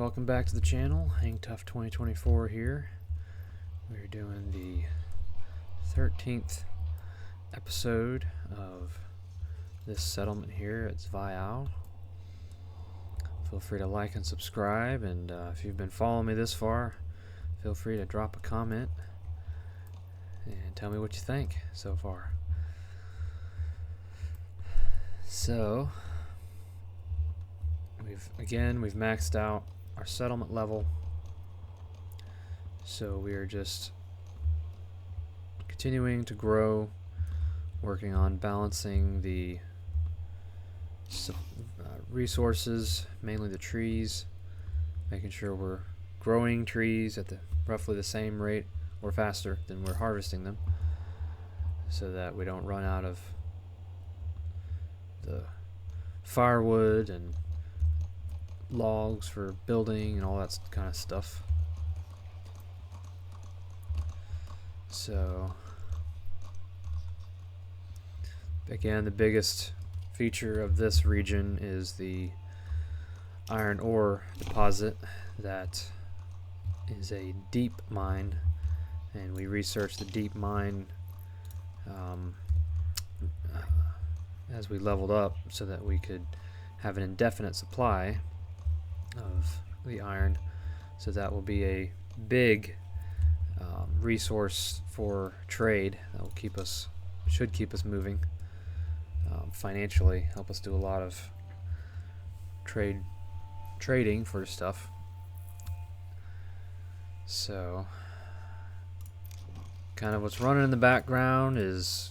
welcome back to the channel. Hangtough2024 here. We're doing the 13th episode of this settlement here at Zviao. Feel free to like and subscribe, and if you've been following me this far, feel free to drop a comment and tell me what you think so far. So, we've maxed out our settlement level, so we are just continuing to grow, working on balancing the resources, mainly the trees, making sure we're growing trees at roughly the same rate or faster than we're harvesting them, so that we don't run out of the firewood and logs for building and all that kind of stuff. So again, the biggest feature of this region is the iron ore deposit that is a deep mine, and we researched the deep mine as we leveled up so that we could have an indefinite supply of the iron. So that will be a big resource for trade that will should keep us moving financially, help us do a lot of trading for stuff. So kind of what's running in the background is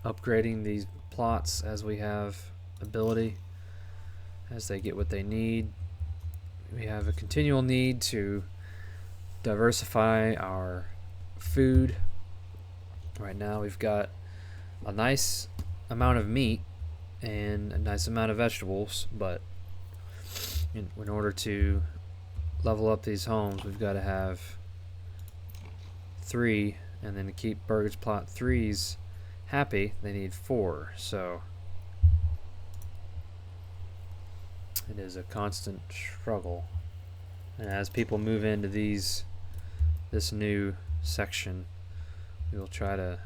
upgrading these plots as we have ability, as they get what they need. We have a continual need to diversify our food. Right now we've got a nice amount of meat and a nice amount of vegetables, but in order to level up these homes, we've got to have 3, and then to keep Burgage Plot 3s happy, they need 4. So it is a constant struggle, and as people move into this new section, we will try to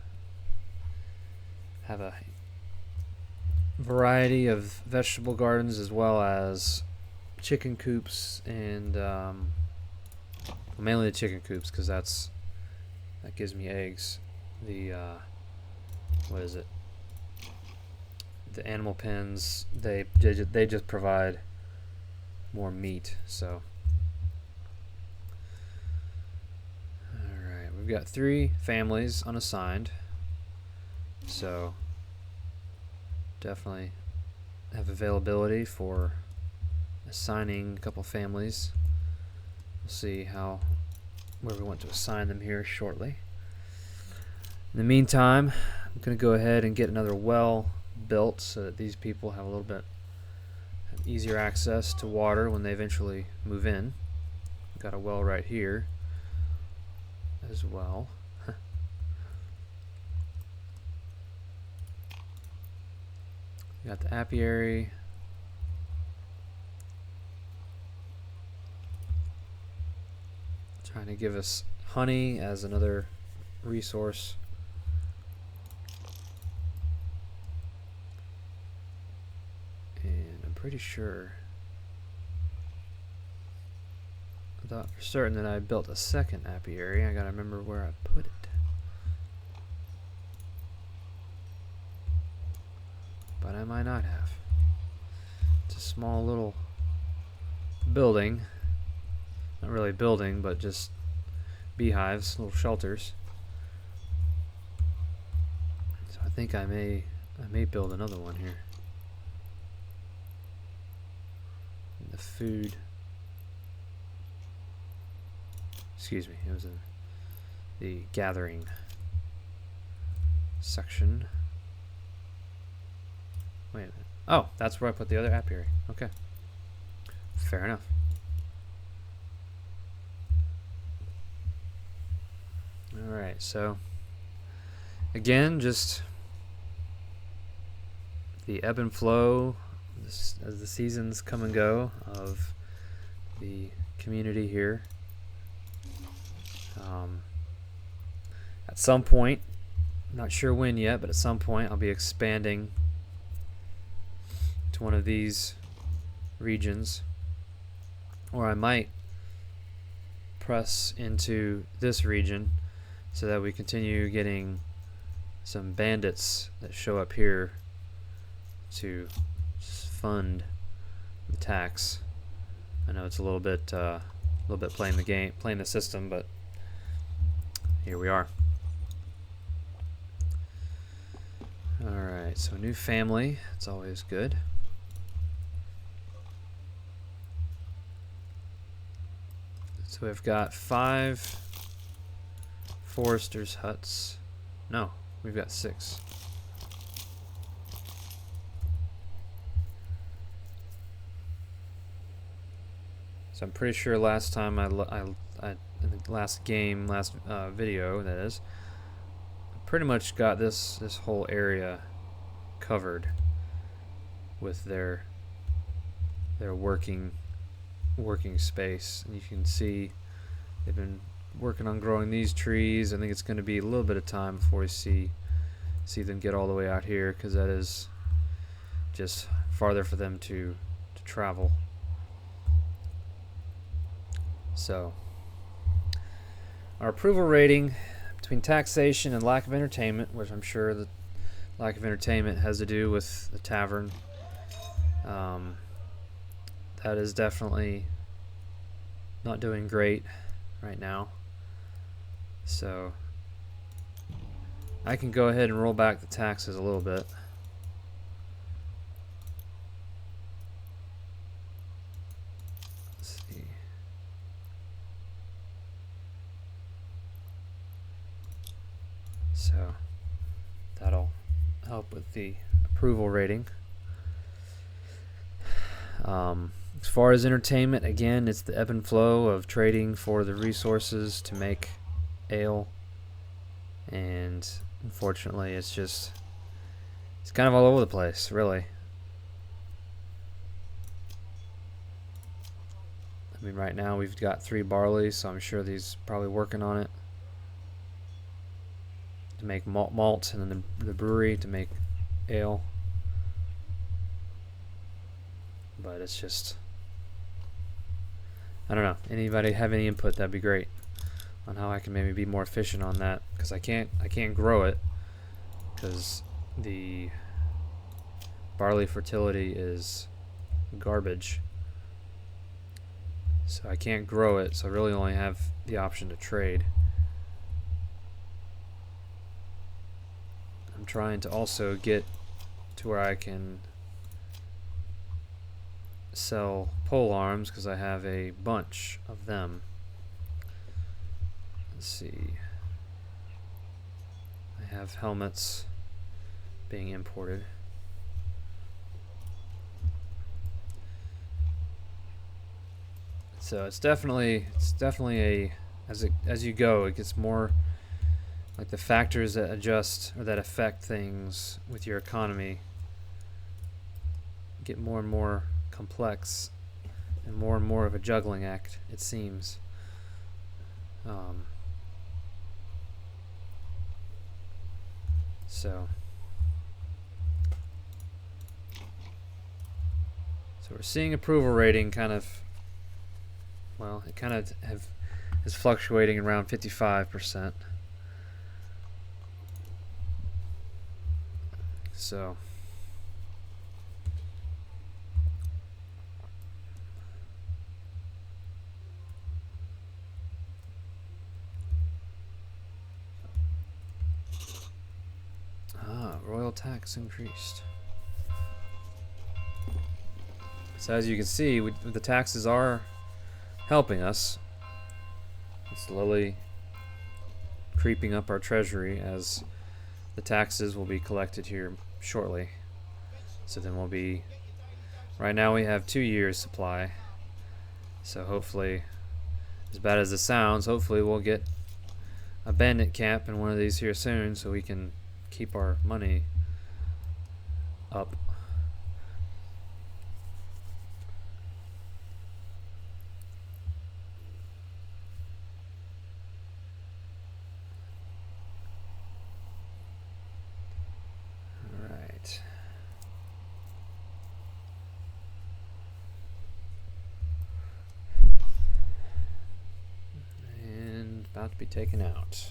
have a variety of vegetable gardens as well as chicken coops, and mainly the chicken coops, because that gives me eggs. The what is it? The animal pens, they just provide more meat. So alright, we've got 3 families unassigned, so definitely have availability for assigning a couple families. We'll see where we want to assign them here shortly. In the meantime, I'm going to go ahead and get another well built so that these people have a little bit easier access to water when they eventually move in. Got a well right here as well. Got the apiary. Trying to give us honey as another resource. And I'm pretty sure, I thought for certain that I built a second apiary. I gotta remember where I put it. But I might not have. It's a small little building. Not really a building, but just beehives, little shelters. So I think I may build another one here. The food, excuse me, it was the gathering section. Wait a minute. Oh, that's where I put the other apiary. Okay, fair enough. Alright, so again, just the ebb and flow as the seasons come and go of the community here. At some point, I'm not sure when yet, but at some point I'll be expanding to one of these regions, or I might press into this region so that we continue getting some bandits that show up here to fund the tax. I know it's a little bit playing the system, but here we are. Alright, so new family, it's always good. So we've got 5 foresters' huts. No, we've got 6. So I'm pretty sure last time in the last video, that is, pretty much got this whole area covered with their working space. And you can see they've been working on growing these trees. I think it's going to be a little bit of time before we see them get all the way out here, because that is just farther for them to travel. So our approval rating between taxation and lack of entertainment, which I'm sure the lack of entertainment has to do with the tavern, that is definitely not doing great right now. So I can go ahead and roll back the taxes a little bit. Let's see. So that'll help with the approval rating. As far as entertainment, again, it's the ebb and flow of trading for the resources to make ale, and unfortunately it's kind of all over the place, really. I mean, right now we've got 3 barley, so I'm sure these probably working on it to make malt, and then the brewery to make ale. But it's just, I don't know. Anybody have any input? That'd be great on how I can maybe be more efficient on that, because I can't grow it because the barley fertility is garbage. So I can't grow it, so I really only have the option to trade. I'm trying to also get to where I can sell pole arms, because I have a bunch of them. Let's see. I have helmets being imported. So it's definitely a, as you go, it gets more like the factors that adjust or that affect things with your economy get more and more complex and more of a juggling act, it seems. So we're seeing approval rating kind of, well, it kind of is fluctuating around 55%. So royal tax increased. So as you can see, the taxes are helping us. It's slowly creeping up our treasury, as the taxes will be collected here shortly. So then we'll be, right now we have 2 years supply. So hopefully, as bad as it sounds, hopefully we'll get a bandit camp in one of these here soon, so we can keep our money up. about to be taken out.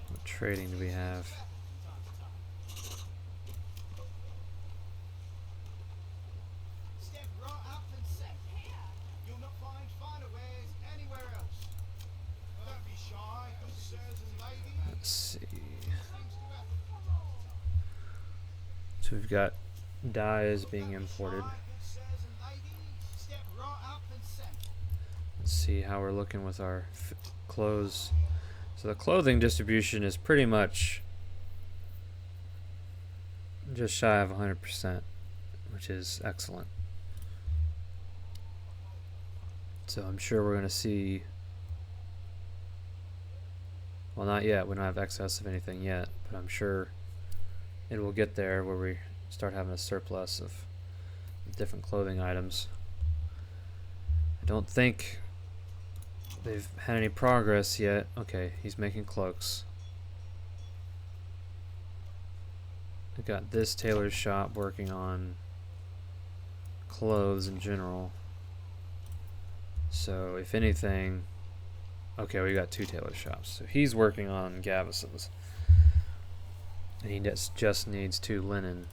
What trading do we have? Let's see. So we've got dyes being imported. Let's see how we're looking with our clothes. So the clothing distribution is pretty much just shy of 100%, which is excellent. So I'm sure we're going to see, well, not yet, we don't have excess of anything yet, but I'm sure it will get there where we start having a surplus of different clothing items. I don't think they've had any progress yet. Okay, he's making cloaks. We've got this tailor's shop working on clothes in general. So if anything, okay, we got two tailor shops. So he's working on Gavisons. And he just needs 2 linen.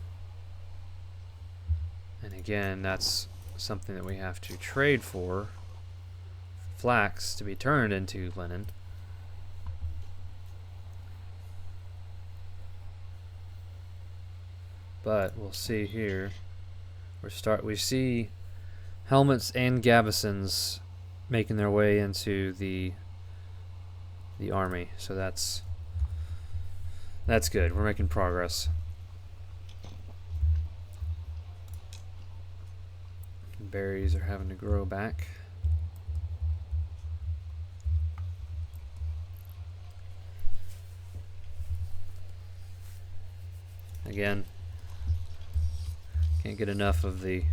And again, that's something that we have to trade for. Flax to be turned into linen. But we'll see here. We see helmets and Gavisons making their way into the army. So that's good. We're making progress. Berries are having to grow back. Again, can't get enough of the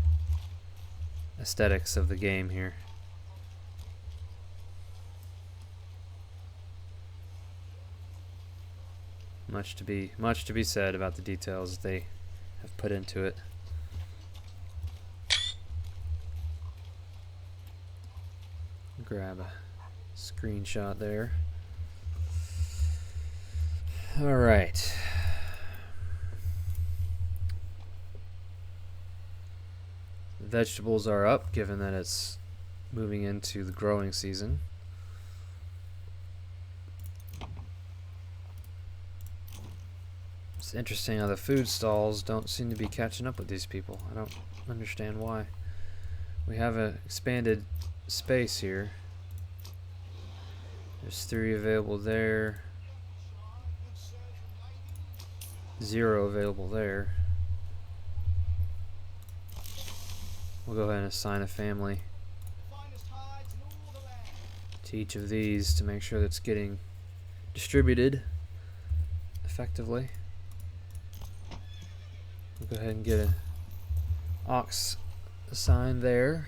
aesthetics of the game here. Much to be said about the details they have put into it. Grab a screenshot there. All right. The vegetables are up, given that it's moving into the growing season. It's interesting how the food stalls don't seem to be catching up with these people. I don't understand why. We have an expanded space here. There's 3 available there. 0 available there. We'll go ahead and assign a family to each of these to make sure that's getting distributed effectively. We'll go ahead and get an ox assigned there.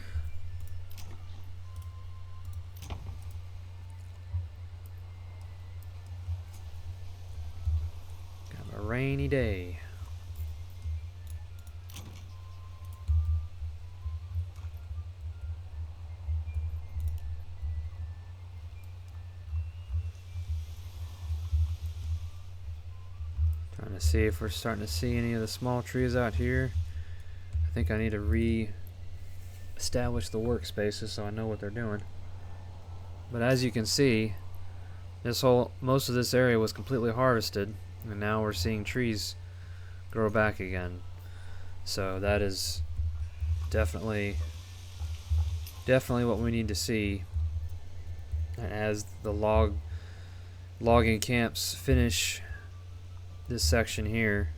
Got a rainy day. Trying to see if we're starting to see any of the small trees out here. I think I need to re-establish the workspaces so I know what they're doing. But as you can see, most of this area was completely harvested, and now we're seeing trees grow back again. So that is definitely what we need to see. And as the logging camps finish this section here,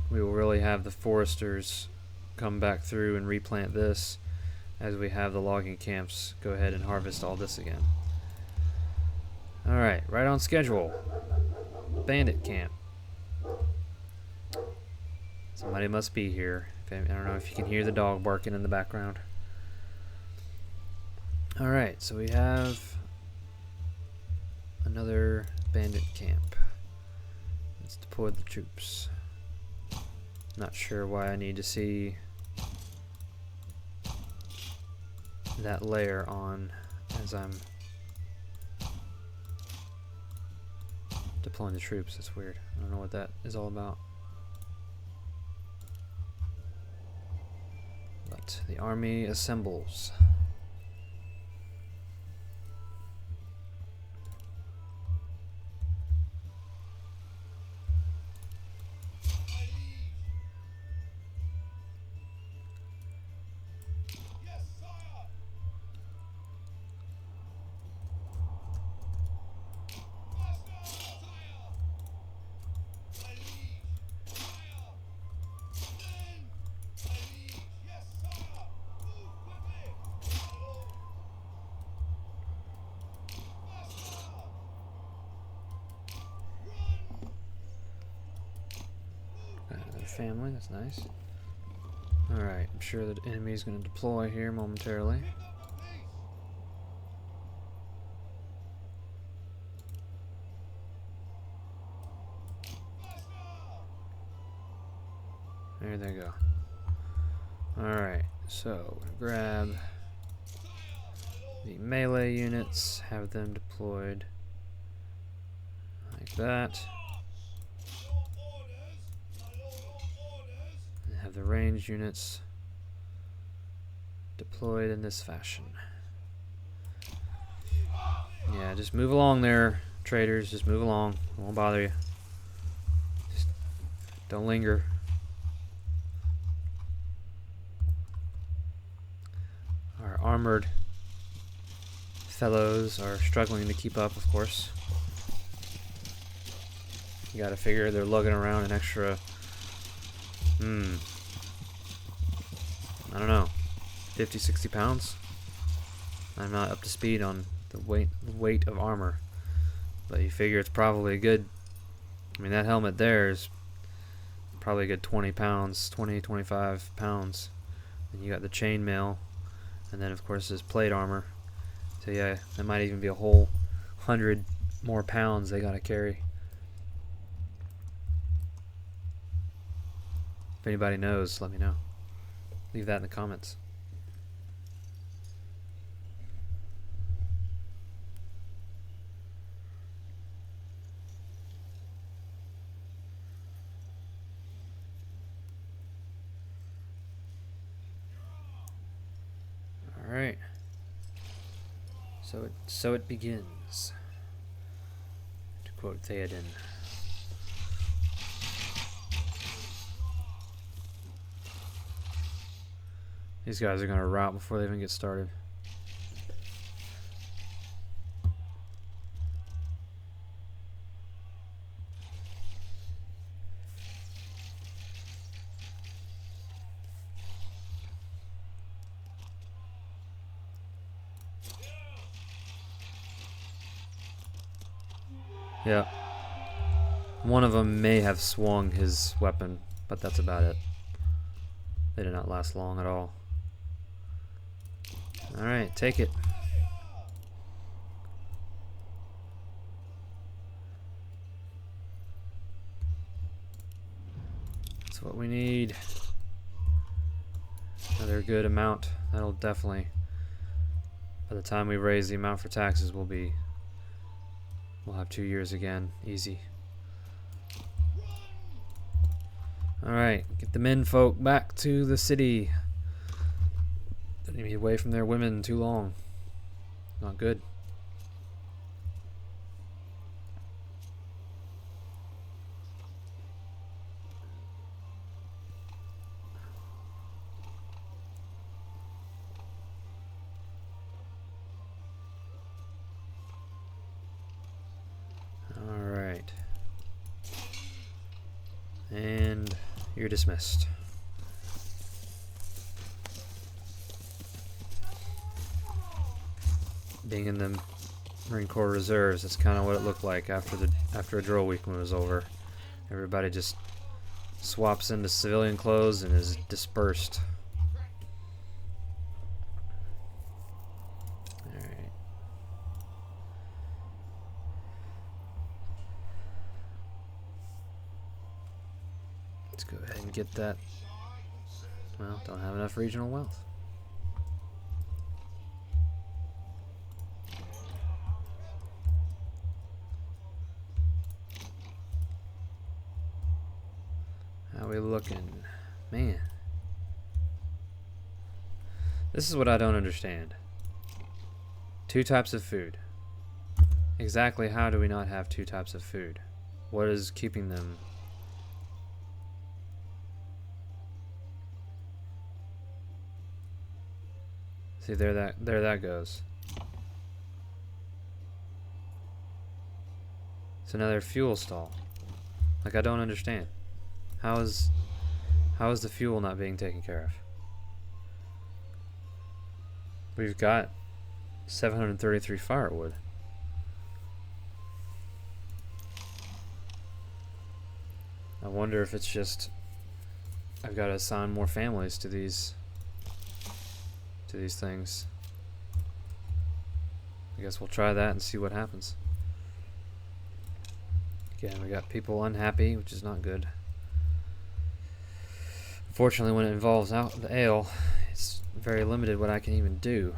we will really have the foresters come back through and replant this as we have the logging camps go ahead and harvest all this again. Alright, right on schedule. Bandit camp. Somebody must be here. I don't know if you can hear the dog barking in the background. Alright, so we have another bandit camp. Let's deploy the troops. Not sure why I need to see that layer on as I'm deploying the troops. That's weird. I don't know what that is all about. But the army assembles. Family, that's nice. Alright, I'm sure the enemy is going to deploy here momentarily. There they go. Alright, so grab the melee units, have them deployed like that. Have the ranged units deployed in this fashion. Yeah, just move along there, traders. Just move along. It won't bother you. Just don't linger. Our armored fellows are struggling to keep up, of course. You gotta figure they're lugging around an extra I don't know, 50, 60 pounds? I'm not up to speed on the weight of armor, but you figure it's probably a good, I mean, that helmet there is probably a good 20 pounds, 20, 25 pounds. And you got the chainmail, and then of course this plate armor. So yeah, that might even be a whole 100 more pounds they gotta carry. If anybody knows, let me know. Leave that in the comments. All right. So it begins. To quote Theoden. These guys are gonna rout before they even get started. Yeah. One of them may have swung his weapon, but that's about it. They did not last long at all. Alright, take it. That's what we need. Another good amount. That'll definitely, by the time we raise the amount for taxes, we'll have 2 years again. Easy. Alright, get the men folk back to the city. Don't need to be away from their women too long. Not good. Alright. And you're dismissed. Being in the Marine Corps Reserves, that's kind of what it looked like after a drill week when it was over. Everybody just swaps into civilian clothes and is dispersed. Alright. Let's go ahead and get that. Well, don't have enough regional wealth. How we looking? Man. This is what I don't understand. 2 types of food. Exactly how do we not have 2 types of food? What is keeping them? See, there that goes. It's another fuel stall. Like, I don't understand. How is the fuel not being taken care of? We've got 733 firewood. I wonder if it's just I've got to assign more families to these things. I guess we'll try that and see what happens. Again, we got people unhappy, which is not good. Unfortunately, when it involves the ale, it's very limited what I can even do.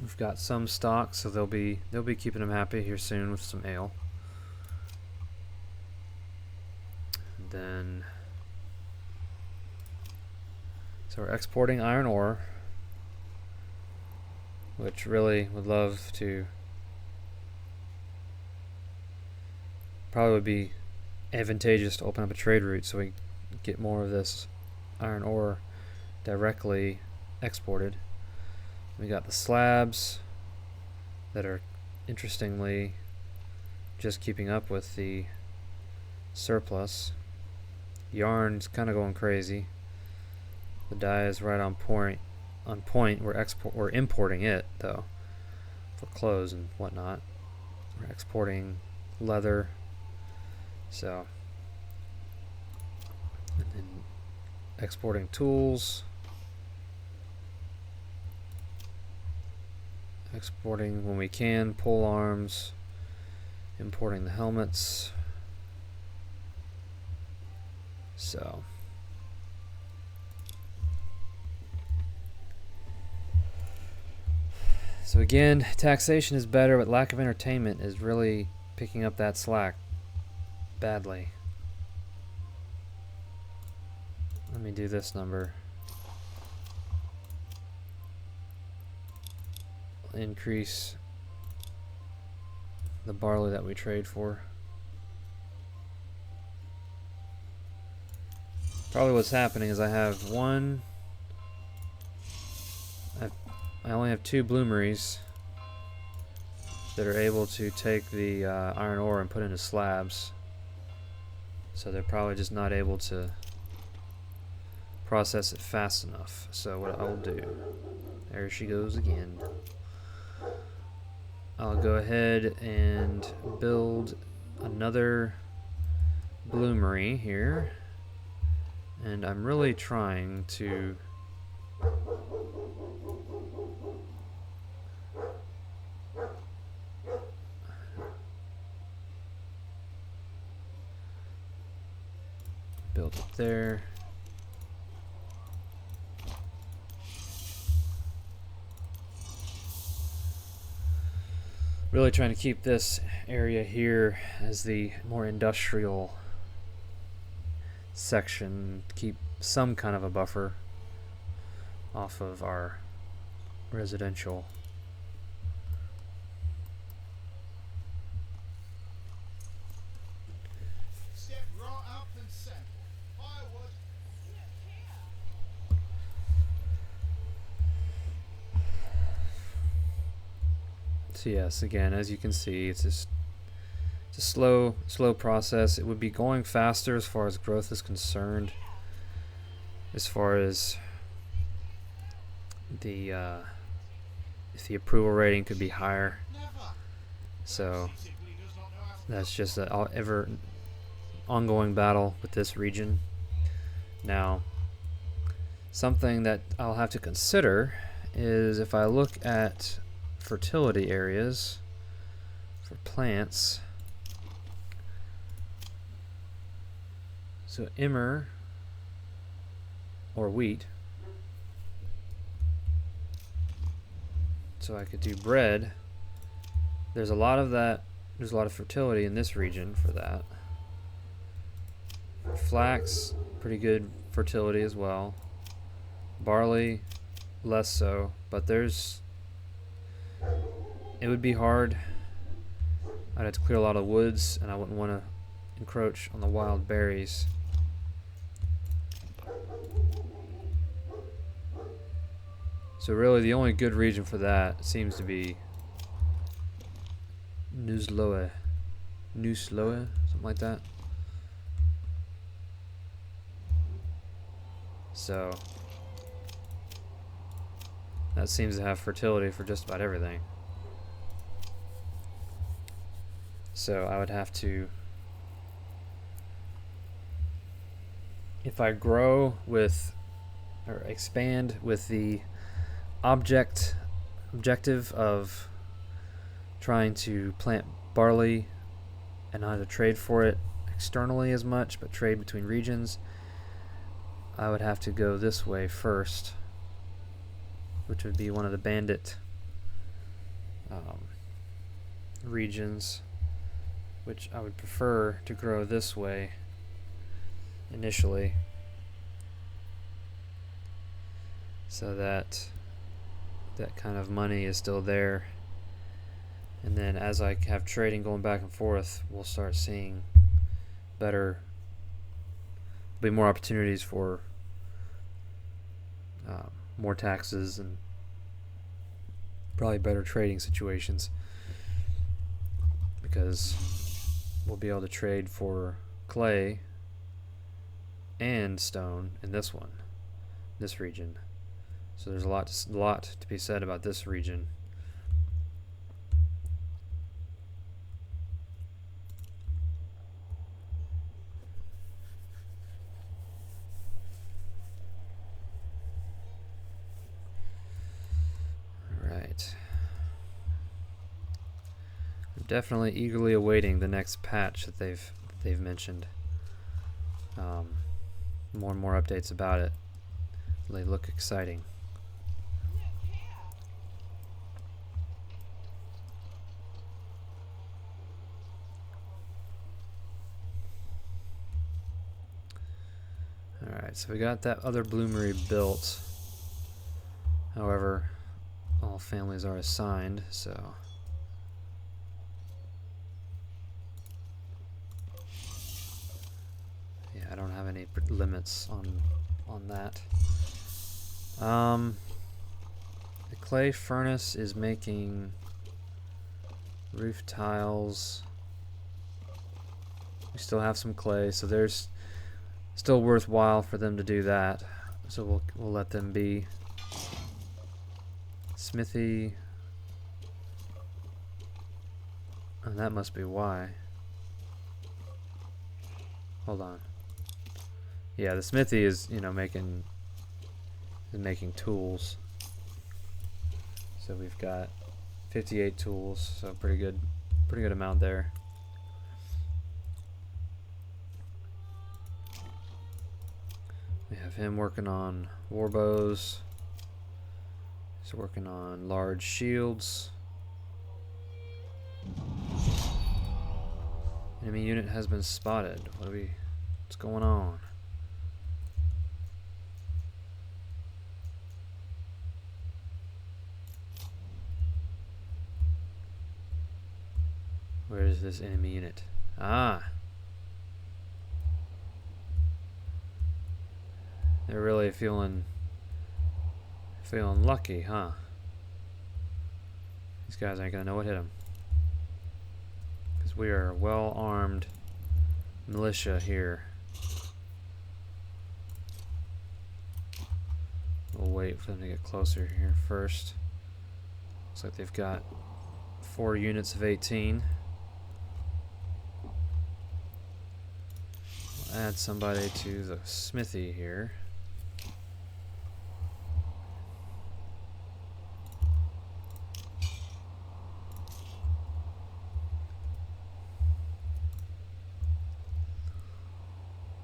We've got some stock, so they'll be keeping them happy here soon with some ale. And then, so we're exporting iron ore, which really would love to. Probably would be advantageous to open up a trade route so we get more of this iron ore directly exported. We got the slabs that are interestingly just keeping up with the surplus. Yarn's kind of going crazy. The dye is right on point. We're importing it though for clothes and whatnot. We're exporting leather. So, and then exporting tools, exporting when we can pole arms, importing the helmets. So, again, taxation is better, but lack of entertainment is really picking up that slack badly. Let me do this number. Increase the barley that we trade for. Probably what's happening is I only have 2 bloomeries that are able to take the iron ore and put into slabs. So they're probably just not able to process it fast enough. So what I'll do, there she goes again. I'll go ahead and build another bloomery here. And I'm really trying to build it there. Really trying to keep this area here as the more industrial section, keep some kind of a buffer off of our residential. So yes, again, as you can see, it's a slow process. It would be going faster as far as growth is concerned. As far as the if the approval rating could be higher. So that's just an ever ongoing battle with this region. Now, something that I'll have to consider is if I look at fertility areas for plants, So emmer or wheat. So I could do bread. There's a lot of that. There's a lot of fertility in this region for that. Flax, pretty good fertility as well. Barley, less so, but it would be hard. I'd have to clear a lot of woods, and I wouldn't want to encroach on the wild berries. So really the only good region for that seems to be Nusloe, something like that. So that seems to have fertility for just about everything. So I would have to, if I grow with or expand with the objective of trying to plant barley and not to trade for it externally as much, but trade between regions, I would have to go this way first, which would be one of the bandit regions, which I would prefer to grow this way initially, so that that kind of money is still there. And then as I have trading going back and forth, we'll start seeing better, be more opportunities for more taxes and probably better trading situations, because we'll be able to trade for clay and stone in this region. So there's a lot to be said about this region. I'm definitely eagerly awaiting the next patch that they've mentioned. More and more updates about it. They look exciting. Alright, so we got that other bloomery built. However, all families are assigned, so yeah, I don't have any limits on that. The clay furnace is making roof tiles. We still have some clay, so there's still worthwhile for them to do that. So we'll let them be. Smithy. And that must be why. Hold on. Yeah, the smithy is, making tools. So we've got 58 tools, so pretty good amount there. We have him working on war bows. He's working on large shields. Enemy unit has been spotted. What's going on? Where is this enemy unit? Ah! They're really feeling lucky, huh? These guys aren't gonna know what hit them, because we are a well-armed militia here. We'll wait for them to get closer here first. Looks like they've got 4 units of 18. We'll add somebody to the smithy here.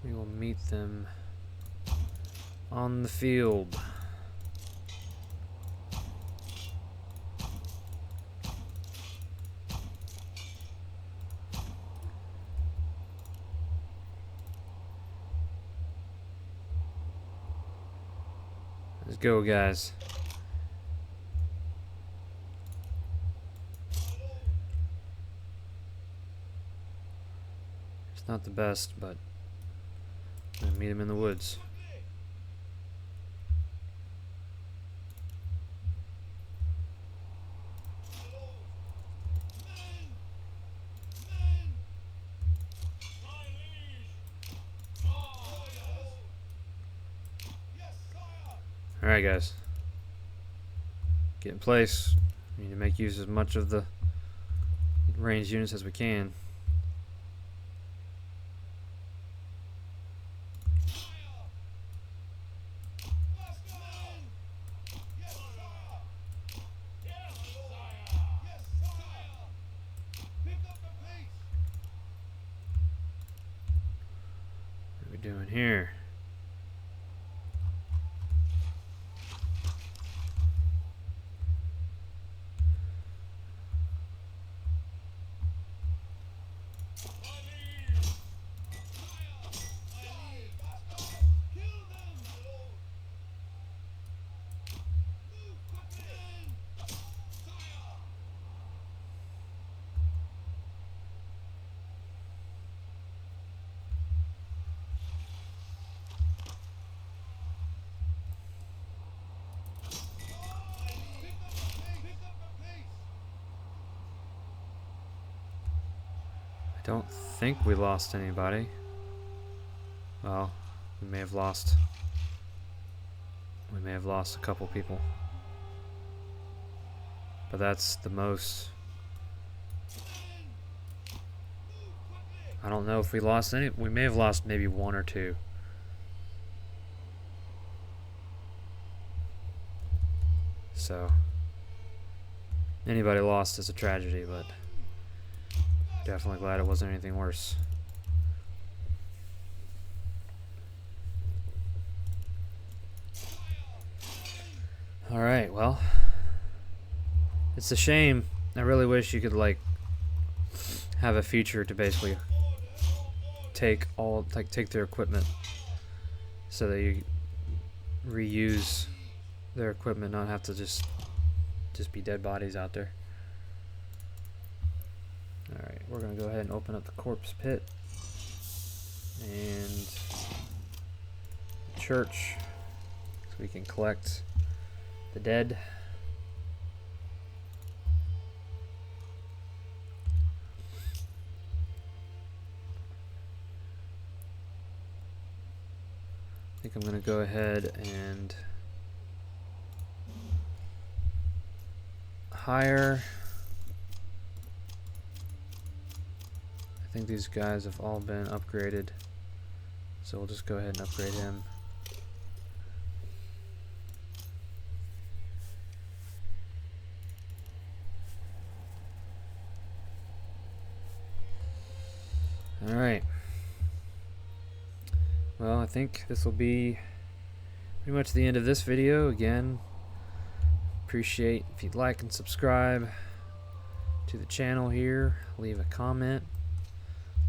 We we will meet them on the field. Let's go, guys. It's not the best, but I'm gonna meet him in the woods. Alright, guys. Get in place. We need to make use as much of the ranged units as we can. What are we doing here? I don't think we lost anybody. Well, we may have lost a couple people. But that's the most. I don't know if we lost any. We may have lost maybe one or two. So anybody lost is a tragedy, but definitely glad it wasn't anything worse. Alright, well, it's a shame. I really wish you could like have a feature to basically take their equipment so that you reuse their equipment, not have to just be dead bodies out there. Alright, we're going to go ahead and open up the corpse pit and church so we can collect the dead. I think I'm going to go ahead and hire. I think these guys have all been upgraded, so we'll just go ahead and upgrade him. Alright. Well, I think this will be pretty much the end of this video. Again, appreciate if you'd like and subscribe to the channel here. Leave a comment.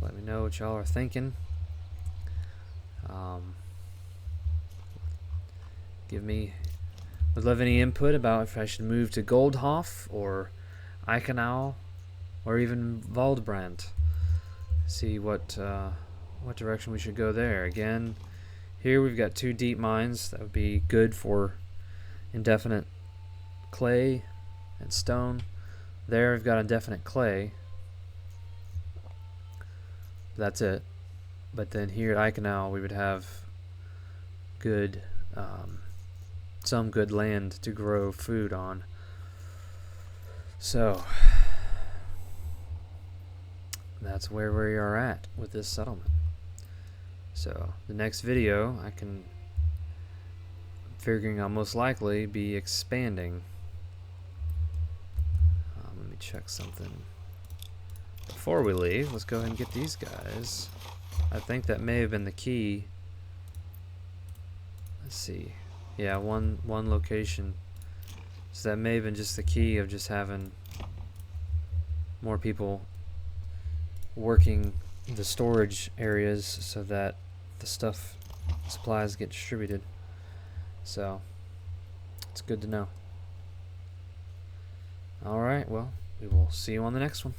Let me know what y'all are thinking. Would love any input about if I should move to Goldhof or Eichenau or even Waldbrand. See what direction we should go there. Again, here we've got 2 deep mines that would be good for indefinite clay and stone. There we've got indefinite clay. That's it. But then here at Eichenau we would have good some good land to grow food on. So that's where we are at with this settlement. So the next video I'm figuring I'll most likely be expanding. Let me check something before we leave. Let's go ahead and get these guys I think that may have been the key. Let's see. Yeah, one location. So that may have been just the key of just having more people working the storage areas so that the supplies get distributed. So it's good to know. Alright, well, we will see you on the next one.